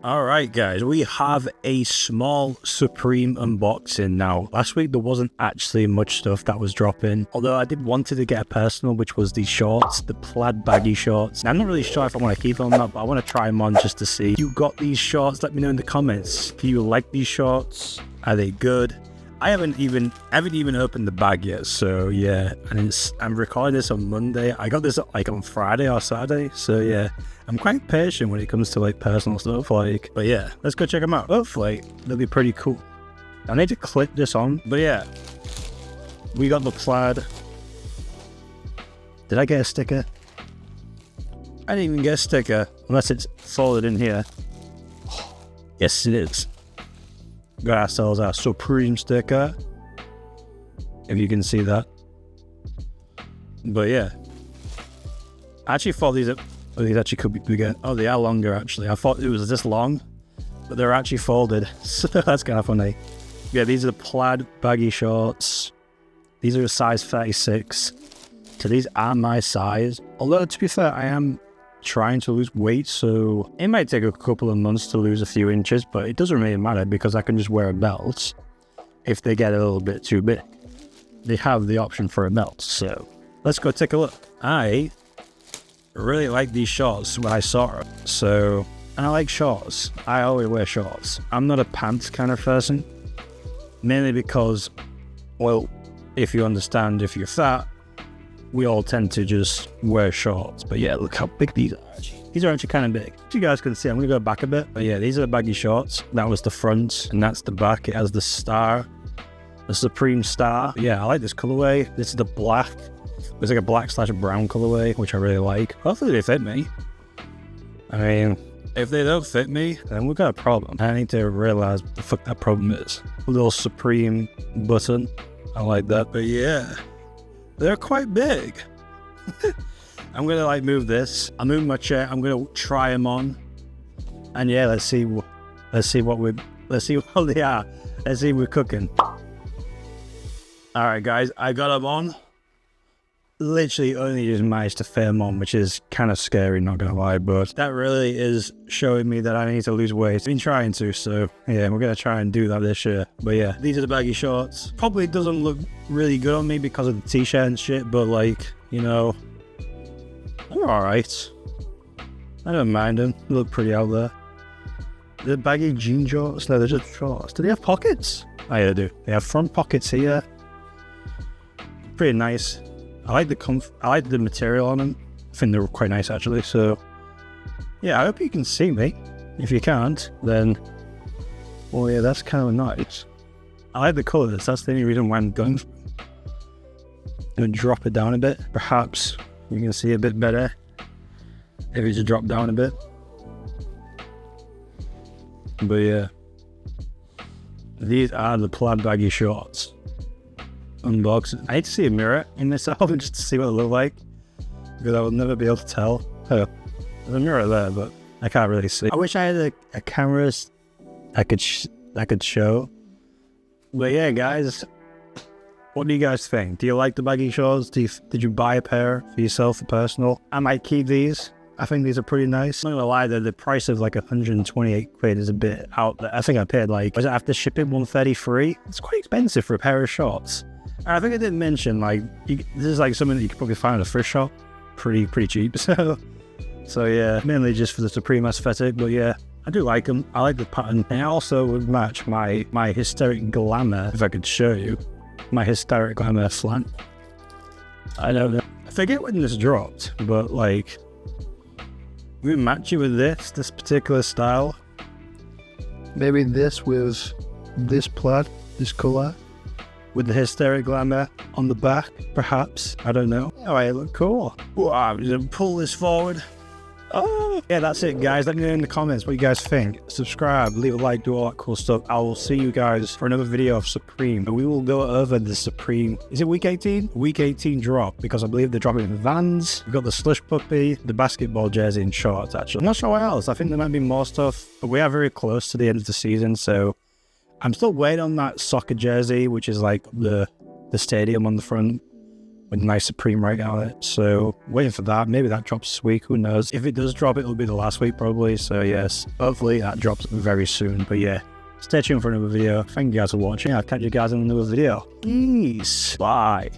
Alright guys, we have a small Supreme unboxing now. Last week there wasn't actually much stuff that was dropping, although I did wanted to get a personal, which was the shorts, the Plaid baggy shorts. Now, I'm not really sure if I want to keep them or not, but I want to try them on just to see. If you got these shorts, let me know in the comments. Do you like these shorts? Are they good? I haven't even opened the bag yet, so yeah, and I'm recording this on Monday. I got this like on Friday or Saturday, so yeah, I'm quite patient when it comes to like personal stuff, like, but yeah, let's go check them out. Hopefully they'll be pretty cool. I need to clip this on, but yeah, we got the Plaid. Did I get a sticker? I didn't even get a sticker unless it's folded in here. Yes, it is. Got ourselves our Supreme sticker, if you can see that. But yeah, I actually thought these actually could be bigger. Oh, they are longer actually. I thought it was this long, but they're actually folded, so that's kind of funny. Yeah, these are the Plaid baggy shorts. These are a size 36, so these are my size. Although to be fair, I am trying to lose weight, so it might take a couple of months to lose a few inches, but it doesn't really matter because I can just wear a belt if they get a little bit too big. They have the option for a belt, so let's go take a look. I really like these shorts when I saw them, so, and I like shorts. I always wear shorts. I'm not a pants kind of person, mainly because, well, if you understand, if you're fat, we all tend to just wear shorts. But yeah, look how big these are actually. These are actually kind of big. As you guys can see, I'm gonna go back a bit. But yeah, these are the baggy shorts. That was the front, and that's the back. It has the star, the Supreme star. But yeah, I like this colorway. This is the black. It's like a black/brown colorway, which I really like. Hopefully they fit me. I mean, if they don't fit me, then we've got a problem. I need to realize what the fuck that problem is. A little Supreme button. I like that. But yeah, they're quite big. I'm gonna like move this. I'll move my chair. I'm gonna try them on, and yeah, let's see what they are. Let's see we're cooking. All right, guys, I got them on. Literally only just managed to fit them on, which is kind of scary, not gonna lie, but that really is showing me that I need to lose weight. I've been trying to, so yeah, we're gonna try and do that this year. But yeah, these are the baggy shorts. Probably doesn't look really good on me because of the t-shirt and shit, but like, you know, they're alright. I don't mind them. They look pretty out there. The baggy jean shorts? No, they're just shorts. Do they have pockets? Oh yeah, they do. They have front pockets here. Pretty nice. I like the material on them. I think they're quite nice actually. So yeah, I hope you can see me. If you can't, then well yeah, that's kind of nice. I like the colours. That's the only reason why I'm going for it. I'm gonna drop it down a bit. Perhaps you can see a bit better if you just drop down a bit. But yeah, these are the Plaid baggy shorts. Unboxing. I need to see a mirror in myself just to see what it look like, because I will never be able to tell. Oh, there's a mirror there, but I can't really see. I wish I had a camera I could show. But yeah, guys, what do you guys think? Do you like the baggy shorts? Did you buy a pair for yourself for personal? I might keep these. I think these are pretty nice. I'm not gonna lie though, the price of like 128 quid is a bit out there. I think I paid like, was it after shipping 133? It's quite expensive for a pair of shorts. And I think I did mention, like, this is like something that you could probably find at a thrift shop, pretty cheap. So yeah, mainly just for the Supreme aesthetic. But yeah, I do like them. I like the pattern. And it also would match my hysteric glamour, if I could show you, my hysteric glamour slant. I don't know. I forget when this dropped, but like, we match it with this particular style. Maybe this with this plaid, this color, with the hysteric glamour on the back, perhaps. I don't know. Oh, it look cool. Wow, I'm just pull this forward. Oh, yeah, that's it, guys. Let me know in the comments what you guys think. Subscribe, leave a like, do all that cool stuff. I will see you guys for another video of Supreme. We will go over the Supreme. Is it week 18? Week 18 drop, because I believe they're dropping in Vans. We've got the slush puppy, the basketball jersey, and shorts, actually. I'm not sure what else. I think there might be more stuff, but we are very close to the end of the season, so I'm still waiting on that soccer jersey, which is like the stadium on the front, with nice Supreme right on it. So waiting for that. Maybe that drops this week. Who knows? If it does drop, it'll be the last week probably. So yes, hopefully that drops very soon. But yeah, stay tuned for another video. Thank you guys for watching. I'll catch you guys in another video. Peace. Bye.